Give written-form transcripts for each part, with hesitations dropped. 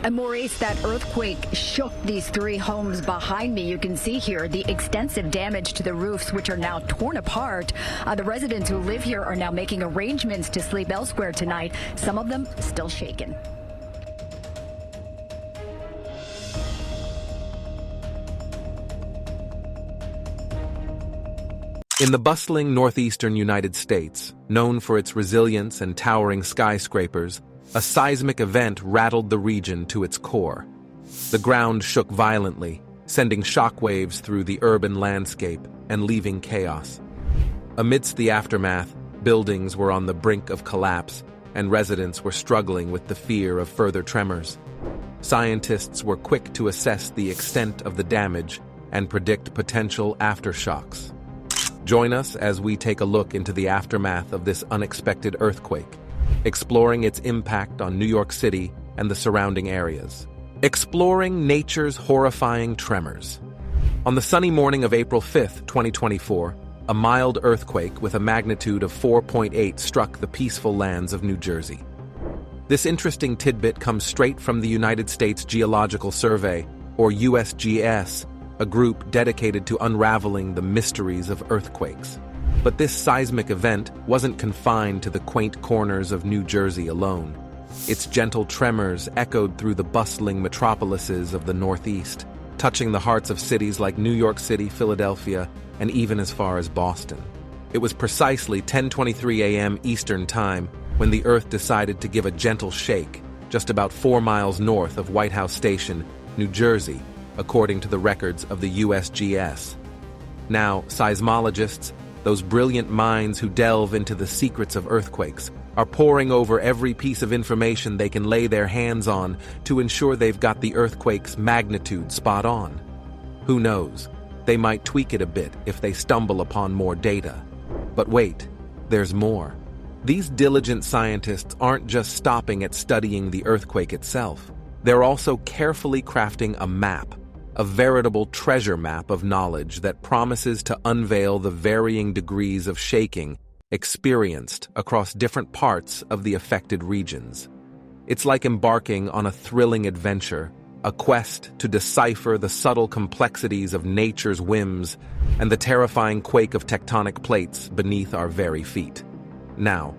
And Maurice, that earthquake shook these three homes behind me. You can see here the extensive damage to the roofs, which are now torn apart. The residents who live here are now making arrangements to sleep elsewhere tonight. Some of them still shaken. In the bustling northeastern United States, known for its resilience and towering skyscrapers, a seismic event rattled the region to its core. The ground shook violently, sending shockwaves through the urban landscape and leaving chaos. Amidst the aftermath, buildings were on the brink of collapse, and residents were struggling with the fear of further tremors. Scientists were quick to assess the extent of the damage and predict potential aftershocks. Join us as we take a look into the aftermath of this unexpected earthquake, exploring its impact on New York City and the surrounding areas. Exploring nature's horrifying tremors. On the sunny morning of April 5, 2024, a mild earthquake with a magnitude of 4.8 struck the peaceful lands of New Jersey. This interesting tidbit comes straight from the United States Geological Survey, or USGS, a group dedicated to unraveling the mysteries of earthquakes. But this seismic event wasn't confined to the quaint corners of New Jersey alone. Its gentle tremors echoed through the bustling metropolises of the Northeast, touching the hearts of cities like New York City, Philadelphia, and even as far as Boston. It was precisely 10:23 a.m. Eastern Time when the Earth decided to give a gentle shake, just about 4 miles north of Whitehouse Station, New Jersey, according to the records of the USGS. Now, seismologists, those brilliant minds who delve into the secrets of earthquakes, are poring over every piece of information they can lay their hands on to ensure they've got the earthquake's magnitude spot on. Who knows? They might tweak it a bit if they stumble upon more data. But wait, there's more. These diligent scientists aren't just stopping at studying the earthquake itself. They're also carefully crafting a map, a veritable treasure map of knowledge that promises to unveil the varying degrees of shaking experienced across different parts of the affected regions. It's like embarking on a thrilling adventure, a quest to decipher the subtle complexities of nature's whims and the terrifying quake of tectonic plates beneath our very feet. Now,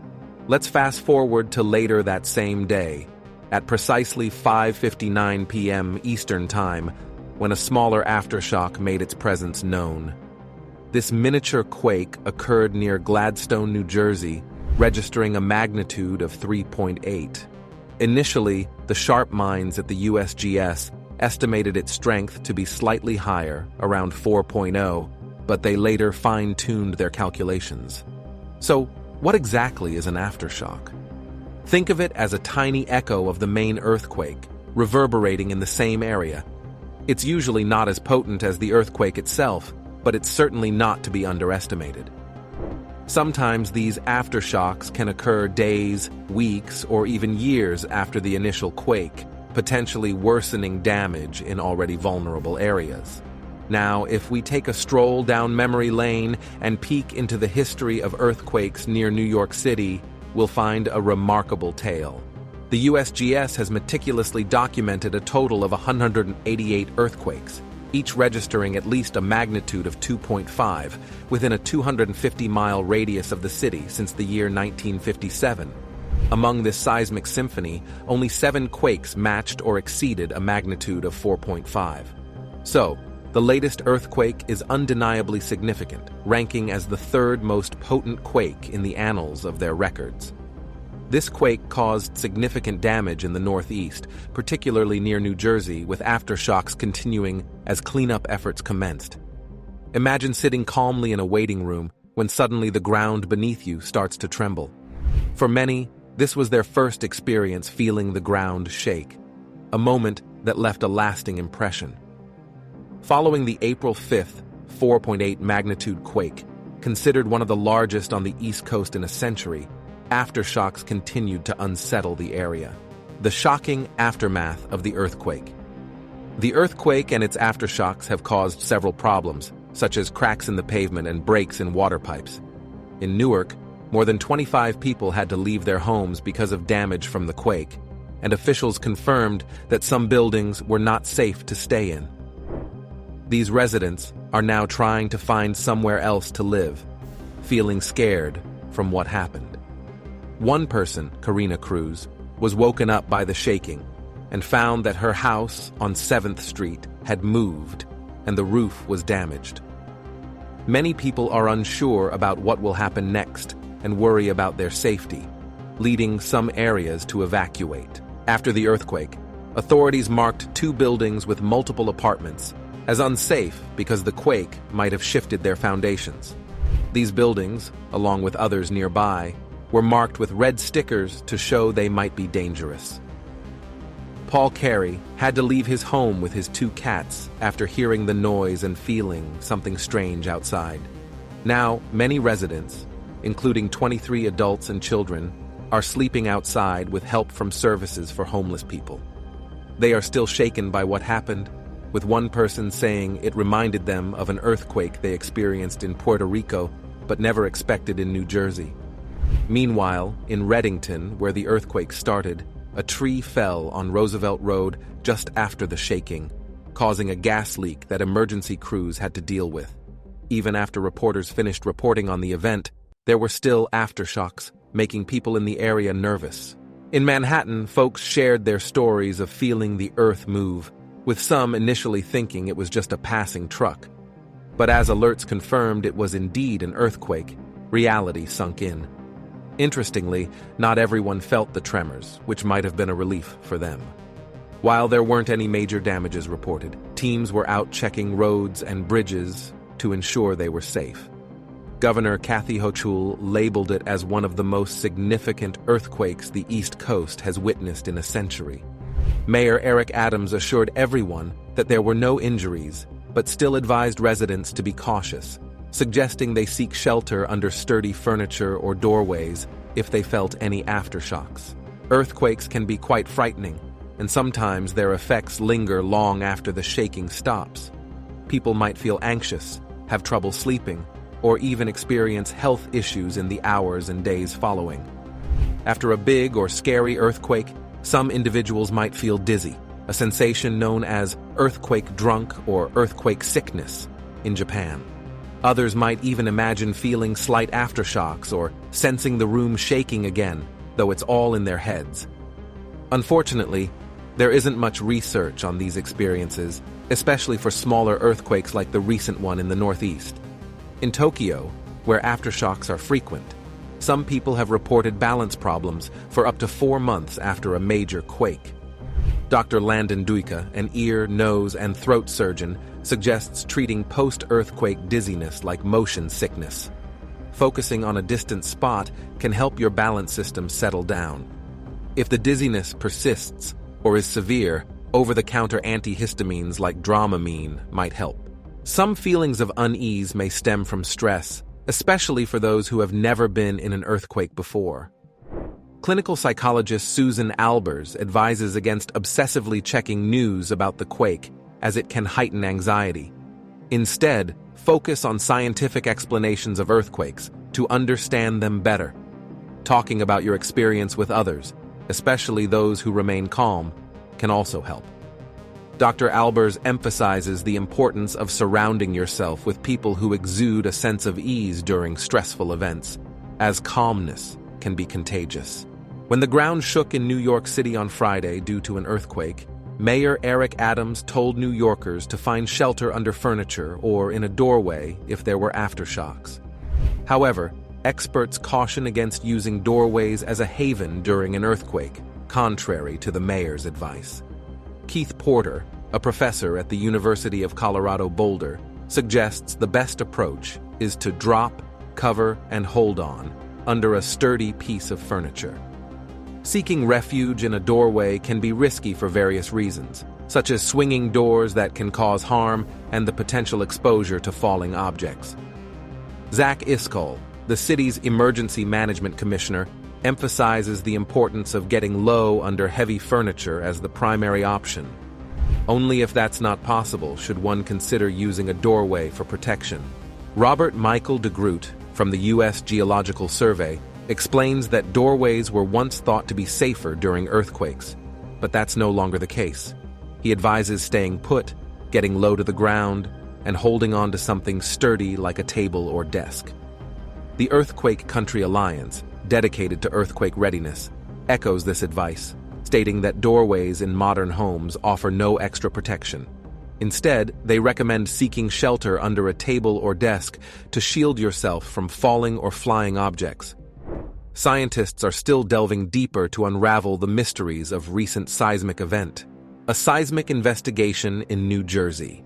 let's fast forward to later that same day, at precisely 5:59 p.m. Eastern Time, when a smaller aftershock made its presence known. This miniature quake occurred near Gladstone, New Jersey, registering a magnitude of 3.8. Initially, the sharp minds at the USGS estimated its strength to be slightly higher, around 4.0, but they later fine-tuned their calculations. So, what exactly is an aftershock? Think of it as a tiny echo of the main earthquake, reverberating in the same area. It's usually not as potent as the earthquake itself, but it's certainly not to be underestimated. Sometimes these aftershocks can occur days, weeks, or even years after the initial quake, potentially worsening damage in already vulnerable areas. Now, if we take a stroll down memory lane and peek into the history of earthquakes near New York City, we'll find a remarkable tale. The USGS has meticulously documented a total of 188 earthquakes, each registering at least a magnitude of 2.5 within a 250-mile radius of the city since the year 1957. Among this seismic symphony, only 7 quakes matched or exceeded a magnitude of 4.5. So, the latest earthquake is undeniably significant, ranking as the 3rd most potent quake in the annals of their records. This quake caused significant damage in the Northeast, particularly near New Jersey, with aftershocks continuing as cleanup efforts commenced. Imagine sitting calmly in a waiting room when suddenly the ground beneath you starts to tremble. For many, this was their first experience feeling the ground shake, a moment that left a lasting impression. Following the April 5th 4.8 magnitude quake, considered one of the largest on the East Coast in a century, aftershocks continued to unsettle the area. The shocking aftermath of the earthquake. The earthquake and its aftershocks have caused several problems, such as cracks in the pavement and breaks in water pipes. In Newark, more than 25 people had to leave their homes because of damage from the quake, and officials confirmed that some buildings were not safe to stay in. These residents are now trying to find somewhere else to live, feeling scared from what happened. One person, Karina Cruz, was woken up by the shaking and found that her house on 7th Street had moved and the roof was damaged. Many people are unsure about what will happen next and worry about their safety, leading some areas to evacuate. After the earthquake, authorities marked 2 buildings with multiple apartments as unsafe because the quake might have shifted their foundations. These buildings, along with others nearby, were marked with red stickers to show they might be dangerous. Paul Carey had to leave his home with his 2 cats after hearing the noise and feeling something strange outside. Now, many residents, including 23 adults and children, are sleeping outside with help from services for homeless people. They are still shaken by what happened, with one person saying it reminded them of an earthquake they experienced in Puerto Rico but never expected in New Jersey. Meanwhile, in Reddington, where the earthquake started, a tree fell on Roosevelt Road just after the shaking, causing a gas leak that emergency crews had to deal with. Even after reporters finished reporting on the event, there were still aftershocks, making people in the area nervous. In Manhattan, folks shared their stories of feeling the earth move, with some initially thinking it was just a passing truck. But as alerts confirmed it was indeed an earthquake, reality sunk in. Interestingly, not everyone felt the tremors, which might have been a relief for them. While there weren't any major damages reported, teams were out checking roads and bridges to ensure they were safe. Governor Kathy Hochul labeled it as one of the most significant earthquakes the East Coast has witnessed in a century. Mayor Eric Adams assured everyone that there were no injuries, but still advised residents to be cautious, suggesting they seek shelter under sturdy furniture or doorways if they felt any aftershocks. Earthquakes can be quite frightening, and sometimes their effects linger long after the shaking stops. People might feel anxious, have trouble sleeping, or even experience health issues in the hours and days following. After a big or scary earthquake, some individuals might feel dizzy, a sensation known as earthquake drunk or earthquake sickness in Japan. Others might even imagine feeling slight aftershocks or sensing the room shaking again, though it's all in their heads. Unfortunately, there isn't much research on these experiences, especially for smaller earthquakes like the recent one in the Northeast. In Tokyo, where aftershocks are frequent, some people have reported balance problems for up to 4 months after a major quake. Dr. Landon Duika, an ear, nose, and throat surgeon, suggests treating post-earthquake dizziness like motion sickness. Focusing on a distant spot can help your balance system settle down. If the dizziness persists or is severe, over-the-counter antihistamines like Dramamine might help. Some feelings of unease may stem from stress, especially for those who have never been in an earthquake before. Clinical psychologist Susan Albers advises against obsessively checking news about the quake, as it can heighten anxiety. Instead, focus on scientific explanations of earthquakes to understand them better. Talking about your experience with others, especially those who remain calm, can also help. Dr. Albers emphasizes the importance of surrounding yourself with people who exude a sense of ease during stressful events, as calmness can be contagious. When the ground shook in New York City on Friday due to an earthquake, Mayor Eric Adams told New Yorkers to find shelter under furniture or in a doorway if there were aftershocks. However, experts caution against using doorways as a haven during an earthquake, contrary to the mayor's advice. Keith Porter, a professor at the University of Colorado Boulder, suggests the best approach is to drop, cover, and hold on under a sturdy piece of furniture. Seeking refuge in a doorway can be risky for various reasons, such as swinging doors that can cause harm and the potential exposure to falling objects. Zach Iskol, the city's emergency management commissioner, emphasizes the importance of getting low under heavy furniture as the primary option. Only if that's not possible should one consider using a doorway for protection. Robert Michael DeGroot from the U.S. Geological Survey explains that doorways were once thought to be safer during earthquakes, But that's no longer the case. He advises staying put, getting low to the ground, and holding on to something sturdy like a table or desk. The Earthquake Country Alliance, dedicated to earthquake readiness, echoes this advice, stating that doorways in modern homes offer no extra protection. Instead, they recommend seeking shelter under a table or desk to shield yourself from falling or flying objects. Scientists are still delving deeper to unravel the mysteries of recent seismic event, a seismic investigation in New Jersey.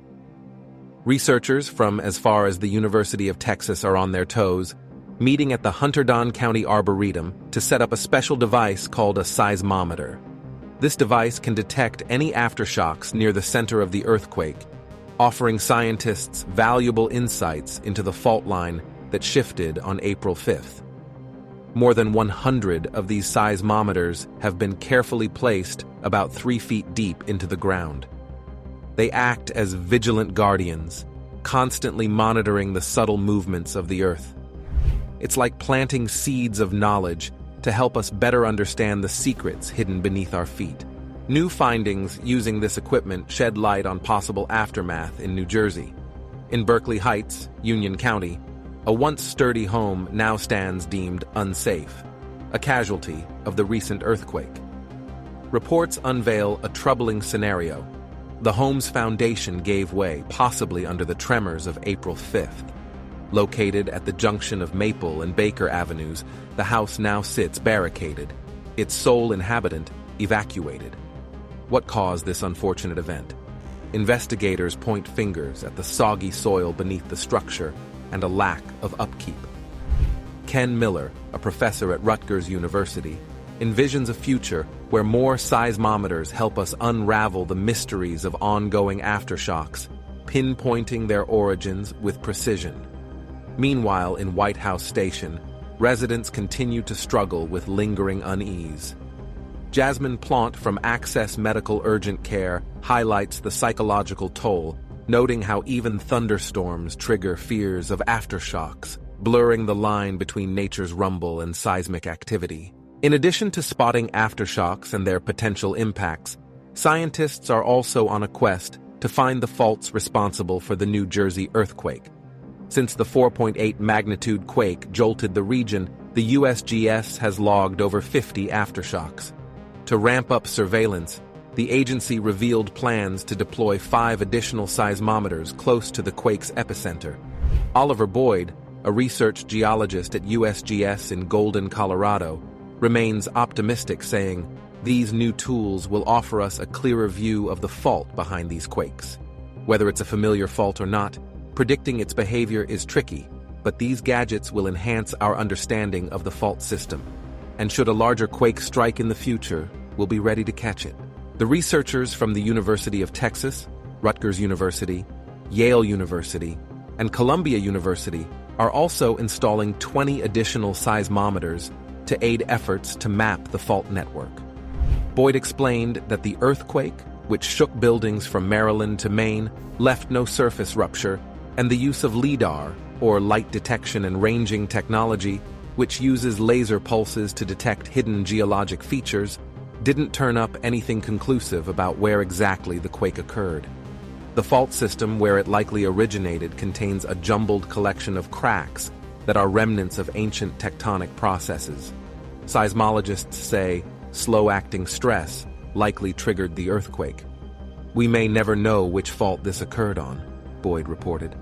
Researchers from as far as the University of Texas are on their toes, meeting at the Hunterdon County Arboretum to set up a special device called a seismometer. This device can detect any aftershocks near the center of the earthquake, offering scientists valuable insights into the fault line that shifted on April 5th. More than 100 of these seismometers have been carefully placed about 3 feet deep into the ground. They act as vigilant guardians, constantly monitoring the subtle movements of the earth. It's like planting seeds of knowledge to help us better understand the secrets hidden beneath our feet. New findings using this equipment shed light on possible aftermath in New Jersey. In Berkeley Heights, Union County, a once sturdy home now stands deemed unsafe, a casualty of the recent earthquake. Reports unveil a troubling scenario. The home's foundation gave way, possibly under the tremors of April 5th. Located at the junction of Maple and Baker Avenues, the house now sits barricaded, its sole inhabitant evacuated. What caused this unfortunate event? Investigators point fingers at the soggy soil beneath the structure and a lack of upkeep. Ken Miller, a professor at Rutgers University, envisions a future where more seismometers help us unravel the mysteries of ongoing aftershocks, pinpointing their origins with precision. Meanwhile, in Whitehouse Station, residents continue to struggle with lingering unease. Jasmine Plant from Access Medical Urgent Care highlights the psychological toll, noting how even thunderstorms trigger fears of aftershocks, blurring the line between nature's rumble and seismic activity. In addition to spotting aftershocks and their potential impacts, scientists are also on a quest to find the faults responsible for the New Jersey earthquake. Since the 4.8 magnitude quake jolted the region, the USGS has logged over 50 aftershocks. To ramp up surveillance, the agency revealed plans to deploy 5 additional seismometers close to the quake's epicenter. Oliver Boyd, a research geologist at USGS in Golden, Colorado, remains optimistic, saying, "These new tools will offer us a clearer view of the fault behind these quakes. Whether it's a familiar fault or not, predicting its behavior is tricky, but these gadgets will enhance our understanding of the fault system. And should a larger quake strike in the future, we'll be ready to catch it." The researchers from the University of Texas, Rutgers University, Yale University, and Columbia University are also installing 20 additional seismometers to aid efforts to map the fault network. Boyd explained that the earthquake, which shook buildings from Maryland to Maine, left no surface rupture, and the use of LIDAR, or light detection and ranging technology, which uses laser pulses to detect hidden geologic features, didn't turn up anything conclusive about where exactly the quake occurred. The fault system where it likely originated contains a jumbled collection of cracks that are remnants of ancient tectonic processes. Seismologists say slow-acting stress likely triggered the earthquake. "We may never know which fault this occurred on," Boyd reported.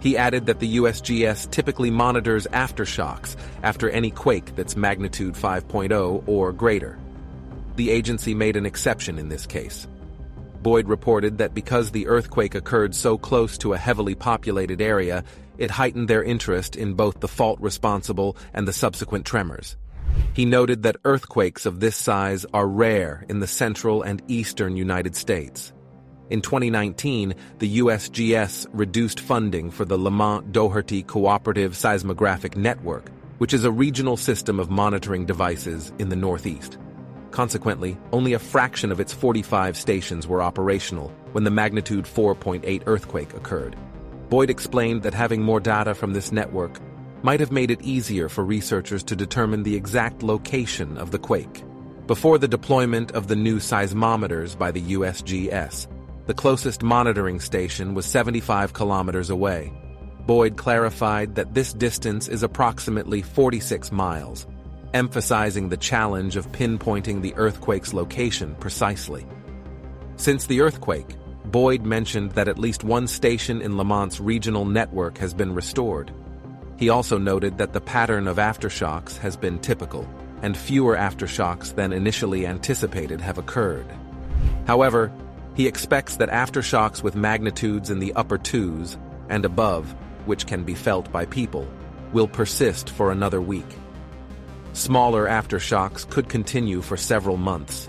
He added that the USGS typically monitors aftershocks after any quake that's magnitude 5.0 or greater. The agency made an exception in this case. Boyd reported that because the earthquake occurred so close to a heavily populated area, it heightened their interest in both the fault responsible and the subsequent tremors. He noted that earthquakes of this size are rare in the central and eastern United States. In 2019, the USGS reduced funding for the Lamont-Doherty Cooperative Seismographic Network, which is a regional system of monitoring devices in the Northeast. Consequently, only a fraction of its 45 stations were operational when the magnitude 4.8 earthquake occurred. Boyd explained that having more data from this network might have made it easier for researchers to determine the exact location of the quake. Before the deployment of the new seismometers by the USGS, the closest monitoring station was 75 kilometers away. Boyd clarified that this distance is approximately 46 miles, emphasizing the challenge of pinpointing the earthquake's location precisely. Since the earthquake, Boyd mentioned that at least one station in Lamont's regional network has been restored. He also noted that the pattern of aftershocks has been typical, and fewer aftershocks than initially anticipated have occurred. However, he expects that aftershocks with magnitudes in the upper twos and above, which can be felt by people, will persist for another week. Smaller aftershocks could continue for several months.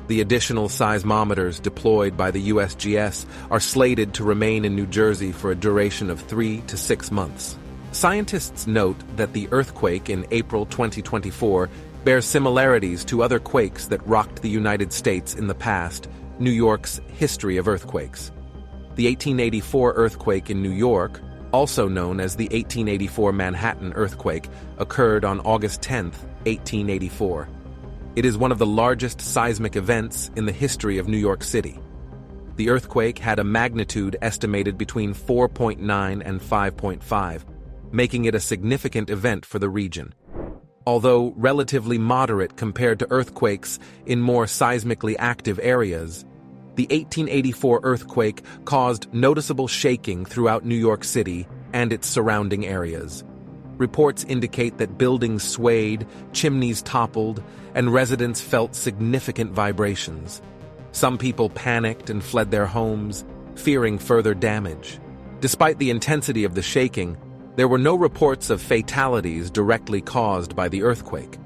The additional seismometers deployed by the USGS are slated to remain in New Jersey for a duration of 3 to 6 months. Scientists note that the earthquake in April 2024 bears similarities to other quakes that rocked the United States in the past, New York's history of earthquakes. The 1884 earthquake in New York, also known as the 1884 Manhattan earthquake, occurred on August 10, 1884. It is one of the largest seismic events in the history of New York City. The earthquake had a magnitude estimated between 4.9 and 5.5, making it a significant event for the region. Although relatively moderate compared to earthquakes in more seismically active areas, the 1884 earthquake caused noticeable shaking throughout New York City and its surrounding areas. Reports indicate that buildings swayed, chimneys toppled, and residents felt significant vibrations. Some people panicked and fled their homes, fearing further damage. Despite the intensity of the shaking, there were no reports of fatalities directly caused by the earthquake.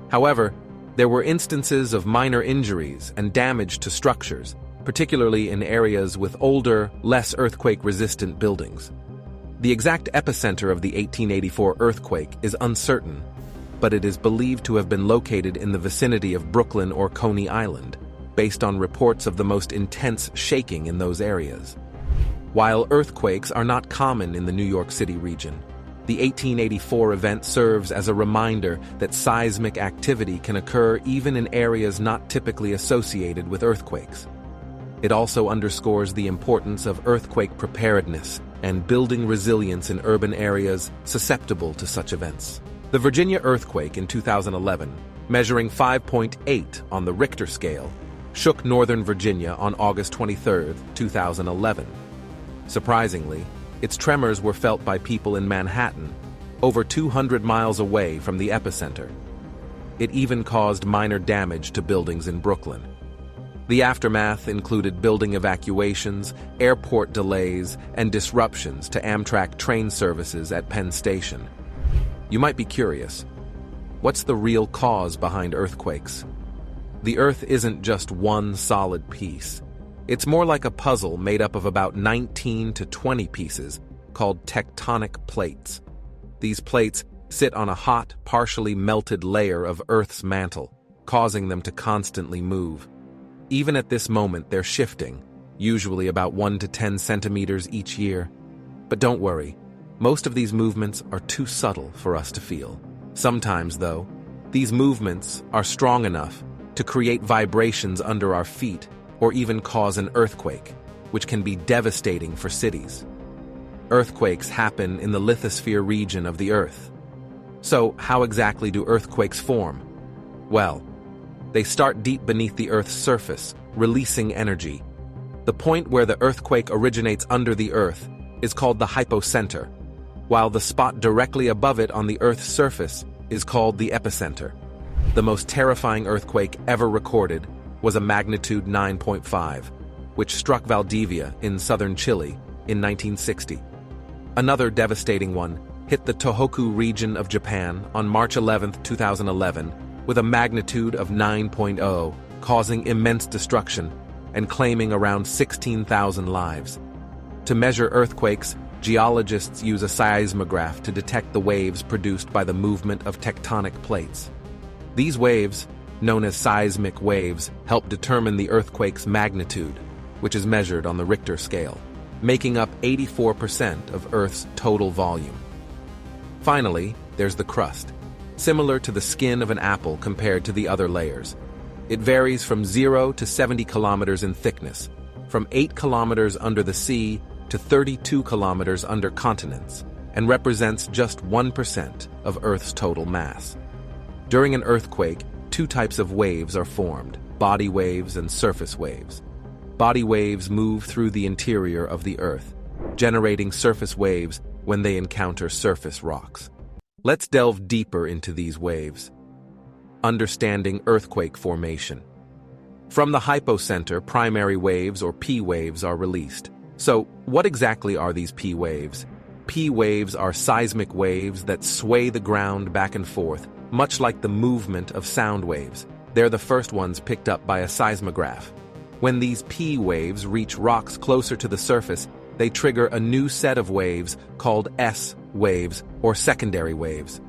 However, there were instances of minor injuries and damage to structures, particularly in areas with older, less earthquake-resistant buildings. The exact epicenter of the 1884 earthquake is uncertain, but it is believed to have been located in the vicinity of Brooklyn or Coney Island, based on reports of the most intense shaking in those areas. While earthquakes are not common in the New York City region, the 1884 event serves as a reminder that seismic activity can occur even in areas not typically associated with earthquakes. It also underscores the importance of earthquake preparedness and building resilience in urban areas susceptible to such events. The Virginia earthquake in 2011, measuring 5.8 on the Richter scale, shook northern Virginia on August 23, 2011. Surprisingly, its tremors were felt by people in Manhattan, over 200 miles away from the epicenter. It even caused minor damage to buildings in Brooklyn. The aftermath included building evacuations, airport delays, and disruptions to Amtrak train services at Penn Station. You might be curious, what's the real cause behind earthquakes? The Earth isn't just one solid piece. It's more like a puzzle made up of about 19 to 20 pieces called tectonic plates. These plates sit on a hot, partially melted layer of Earth's mantle, causing them to constantly move. Even at this moment, they're shifting, usually about 1 to 10 centimeters each year. But don't worry, most of these movements are too subtle for us to feel. Sometimes, though, these movements are strong enough to create vibrations under our feet or even cause an earthquake, which can be devastating for cities. Earthquakes happen in the lithosphere region of the Earth. So, how exactly do earthquakes form? Well, they start deep beneath the Earth's surface, releasing energy. The point where the earthquake originates under the Earth is called the hypocenter, while the spot directly above it on the Earth's surface is called the epicenter. The most terrifying earthquake ever recorded was a magnitude 9.5, which struck Valdivia in southern Chile in 1960. Another devastating one hit the Tohoku region of Japan on March 11, 2011, with a magnitude of 9.0, causing immense destruction and claiming around 16,000 lives. To measure earthquakes, geologists use a seismograph to detect the waves produced by the movement of tectonic plates. These waves, known as seismic waves, help determine the earthquake's magnitude, which is measured on the Richter scale, making up 84% of Earth's total volume. Finally, there's the crust. Similar to the skin of an apple compared to the other layers, It varies from 0 to 70 kilometers in thickness, from 8 kilometers under the sea to 32 kilometers under continents, and represents just 1% of Earth's total mass. During an earthquake, two types of waves are formed: body waves and surface waves. Body waves move through the interior of the Earth, generating surface waves when they encounter surface rocks. Let's delve deeper into these waves. Understanding earthquake formation. From the hypocenter, primary waves or P waves are released. So, what exactly are these P waves? P waves are seismic waves that sway the ground back and forth, much like the movement of sound waves. They're the first ones picked up by a seismograph. When these P waves reach rocks closer to the surface, they trigger a new set of waves called S waves or secondary waves.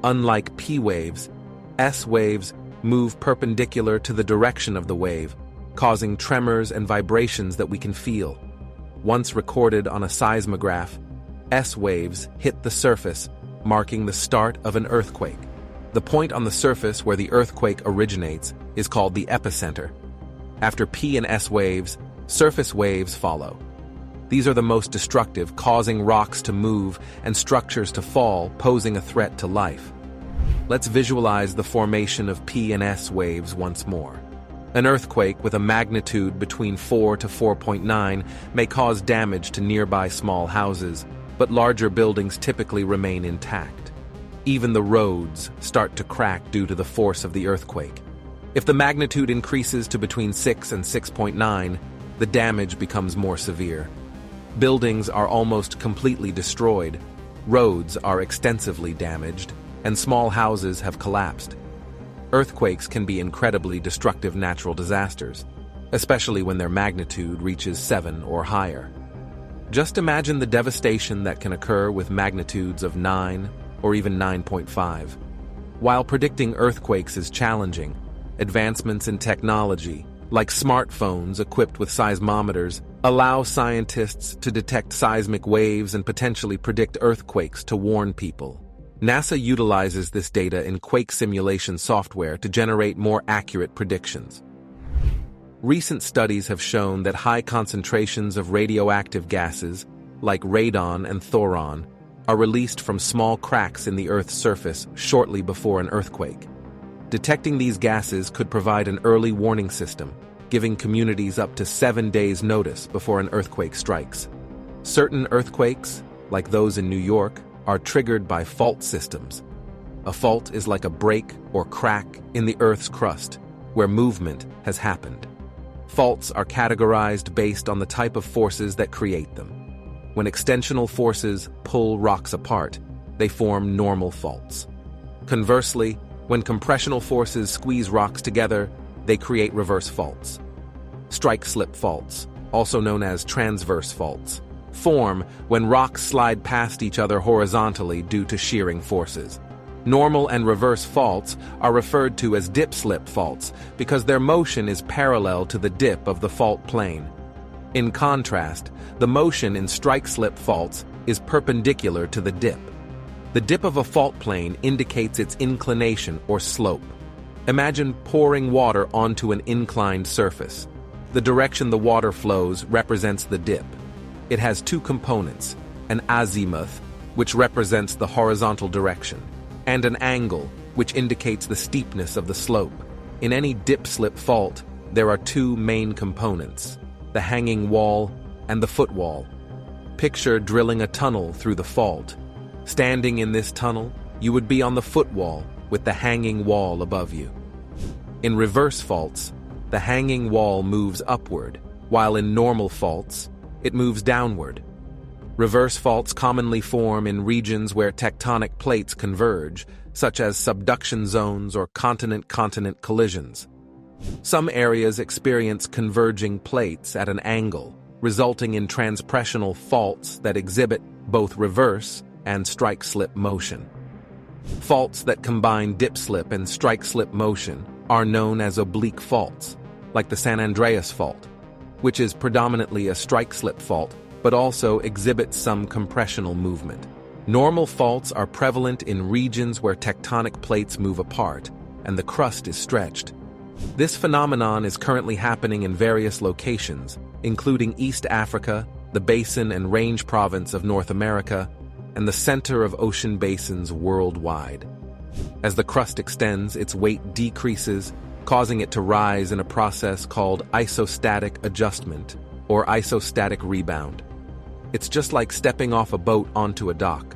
Unlike P waves, S waves move perpendicular to the direction of the wave, causing tremors and vibrations that we can feel. Once recorded on a seismograph, S waves hit the surface, marking the start of an earthquake. The point on the surface where the earthquake originates is called the epicenter. After P and S waves, surface waves follow. These are the most destructive, causing rocks to move and structures to fall, posing a threat to life. Let's visualize the formation of P and S waves once more. An earthquake with a magnitude between 4 to 4.9 may cause damage to nearby small houses, but larger buildings typically remain intact. Even the roads start to crack due to the force of the earthquake. If the magnitude increases to between 6 and 6.9, the damage becomes more severe. Buildings are almost completely destroyed, roads are extensively damaged, and small houses have collapsed. Earthquakes can be incredibly destructive natural disasters, especially when their magnitude reaches 7 or higher. Just imagine the devastation that can occur with magnitudes of 9 or even 9.5. While predicting earthquakes is challenging, advancements in technology, like smartphones equipped with seismometers, allow scientists to detect seismic waves and potentially predict earthquakes to warn people. NASA utilizes this data in quake simulation software to generate more accurate predictions. Recent studies have shown that high concentrations of radioactive gases, like radon and thoron, are released from small cracks in the Earth's surface shortly before an earthquake. Detecting these gases could provide an early warning system, giving communities up to 7 days' notice before an earthquake strikes. Certain earthquakes, like those in New York, are triggered by fault systems. A fault is like a break or crack in the Earth's crust, where movement has happened. Faults are categorized based on the type of forces that create them. When extensional forces pull rocks apart, they form normal faults. Conversely, when compressional forces squeeze rocks together, they create reverse faults. Strike-slip faults, also known as transverse faults, form when rocks slide past each other horizontally due to shearing forces. Normal and reverse faults are referred to as dip-slip faults because their motion is parallel to the dip of the fault plane. In contrast, the motion in strike-slip faults is perpendicular to the dip. The dip of a fault plane indicates its inclination or slope. Imagine pouring water onto an inclined surface. The direction the water flows represents the dip. It has two components, an azimuth, which represents the horizontal direction, and an angle, which indicates the steepness of the slope. In any dip-slip fault, there are two main components, the hanging wall and the footwall. Picture drilling a tunnel through the fault. Standing in this tunnel, you would be on the footwall with the hanging wall above you. In reverse faults, the hanging wall moves upward, while in normal faults, it moves downward. Reverse faults commonly form in regions where tectonic plates converge, such as subduction zones or continent-continent collisions. Some areas experience converging plates at an angle, resulting in transpressional faults that exhibit both reverse and strike-slip motion. Faults that combine dip-slip and strike-slip motion are known as oblique faults, like the San Andreas Fault, which is predominantly a strike-slip fault, but also exhibits some compressional movement. Normal faults are prevalent in regions where tectonic plates move apart and the crust is stretched. This phenomenon is currently happening in various locations, including East Africa, the Basin and Range Province of North America, and the center of ocean basins worldwide. As the crust extends, its weight decreases, causing it to rise in a process called isostatic adjustment, or isostatic rebound. It's just like stepping off a boat onto a dock.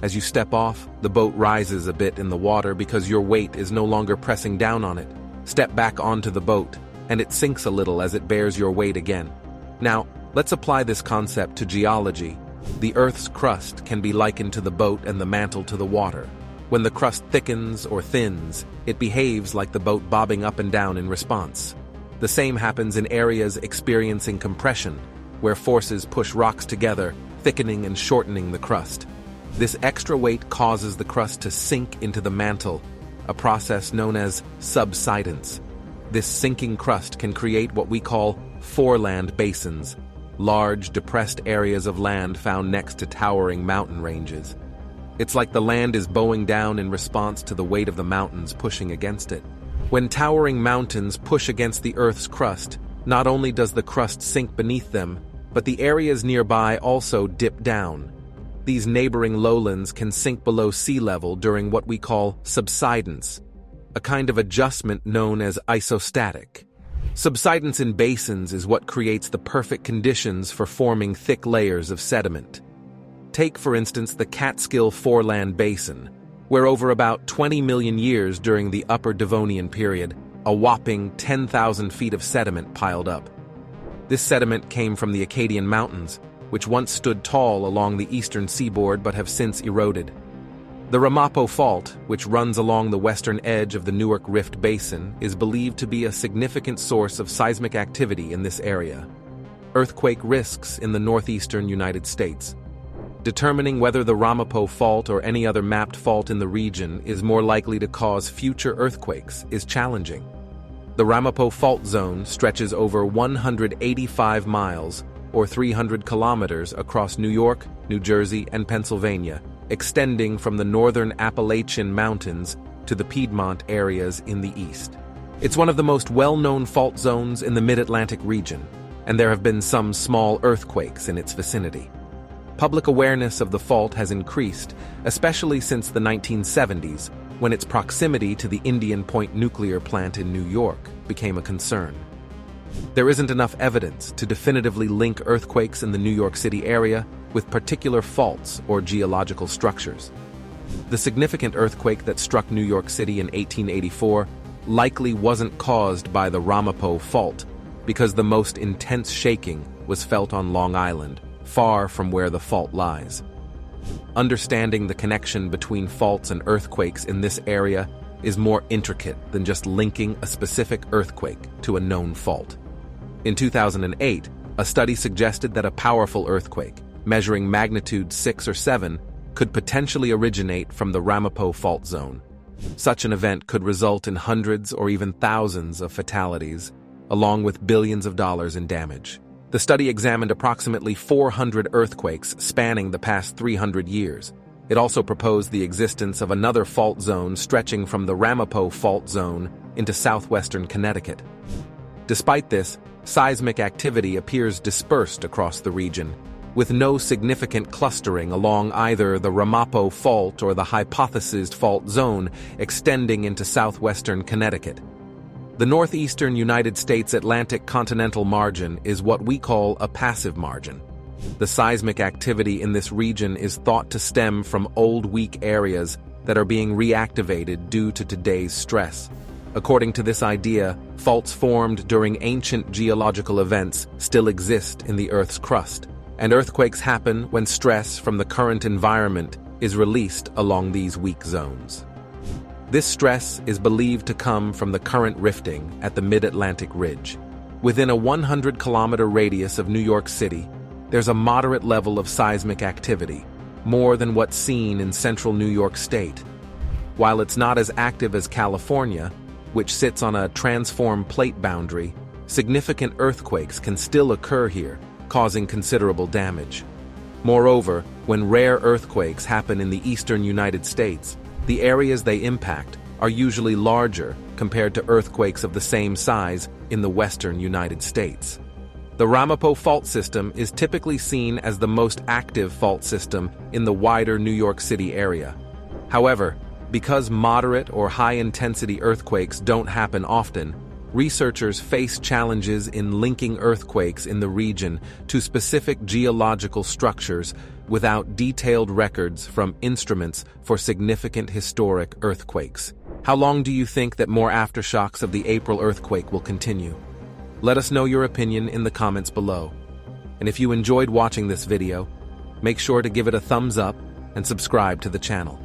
As you step off, the boat rises a bit in the water because your weight is no longer pressing down on it. Step back onto the boat, and it sinks a little as it bears your weight again. Now, let's apply this concept to geology. The Earth's crust can be likened to the boat and the mantle to the water. When the crust thickens or thins, it behaves like the boat bobbing up and down in response. The same happens in areas experiencing compression, where forces push rocks together, thickening and shortening the crust. This extra weight causes the crust to sink into the mantle, a process known as subsidence. This sinking crust can create what we call foreland basins, large, depressed areas of land found next to towering mountain ranges. It's like the land is bowing down in response to the weight of the mountains pushing against it. When towering mountains push against the Earth's crust, not only does the crust sink beneath them, but the areas nearby also dip down. These neighboring lowlands can sink below sea level during what we call subsidence, a kind of adjustment known as isostatic. Subsidence in basins is what creates the perfect conditions for forming thick layers of sediment. Take, for instance, the Catskill Foreland Basin, where over about 20 million years during the Upper Devonian period, a whopping 10,000 feet of sediment piled up. This sediment came from the Acadian Mountains, which once stood tall along the eastern seaboard but have since eroded. The Ramapo Fault, which runs along the western edge of the Newark Rift Basin, is believed to be a significant source of seismic activity in this area. Earthquake risks in the northeastern United States. Determining whether the Ramapo Fault or any other mapped fault in the region is more likely to cause future earthquakes is challenging. The Ramapo Fault Zone stretches over 185 miles, or 300 kilometers, across New York, New Jersey, and Pennsylvania, extending from the northern Appalachian Mountains to the Piedmont areas in the east. It's one of the most well-known fault zones in the mid-Atlantic region, and there have been some small earthquakes in its vicinity. Public awareness of the fault has increased, especially since the 1970s, when its proximity to the Indian Point nuclear plant in New York became a concern. There isn't enough evidence to definitively link earthquakes in the New York City area with particular faults or geological structures. The significant earthquake that struck New York City in 1884 likely wasn't caused by the Ramapo Fault, because the most intense shaking was felt on Long Island, far from where the fault lies. Understanding the connection between faults and earthquakes in this area is more intricate than just linking a specific earthquake to a known fault. In 2008, a study suggested that a powerful earthquake, measuring magnitude 6 or 7, could potentially originate from the Ramapo Fault Zone. Such an event could result in hundreds or even thousands of fatalities, along with billions of dollars in damage. The study examined approximately 400 earthquakes spanning the past 300 years. It also proposed the existence of another fault zone stretching from the Ramapo Fault Zone into southwestern Connecticut. Despite this, seismic activity appears dispersed across the region, with no significant clustering along either the Ramapo Fault or the hypothesized fault zone extending into southwestern Connecticut. The northeastern United States Atlantic continental margin is what we call a passive margin. The seismic activity in this region is thought to stem from old weak areas that are being reactivated due to today's stress. According to this idea, faults formed during ancient geological events still exist in the Earth's crust, and earthquakes happen when stress from the current environment is released along these weak zones. This stress is believed to come from the current rifting at the Mid-Atlantic Ridge. Within a 100-kilometer radius of New York City, there's a moderate level of seismic activity, more than what's seen in central New York State. While it's not as active as California, which sits on a transform plate boundary, significant earthquakes can still occur here, causing considerable damage. Moreover, when rare earthquakes happen in the eastern United States, the areas they impact are usually larger compared to earthquakes of the same size in the western United States. The Ramapo fault system is typically seen as the most active fault system in the wider New York City area. However, because moderate or high-intensity earthquakes don't happen often, researchers face challenges in linking earthquakes in the region to specific geological structures without detailed records from instruments for significant historic earthquakes. How long do you think that more aftershocks of the April earthquake will continue? Let us know your opinion in the comments below. And if you enjoyed watching this video, make sure to give it a thumbs up and subscribe to the channel.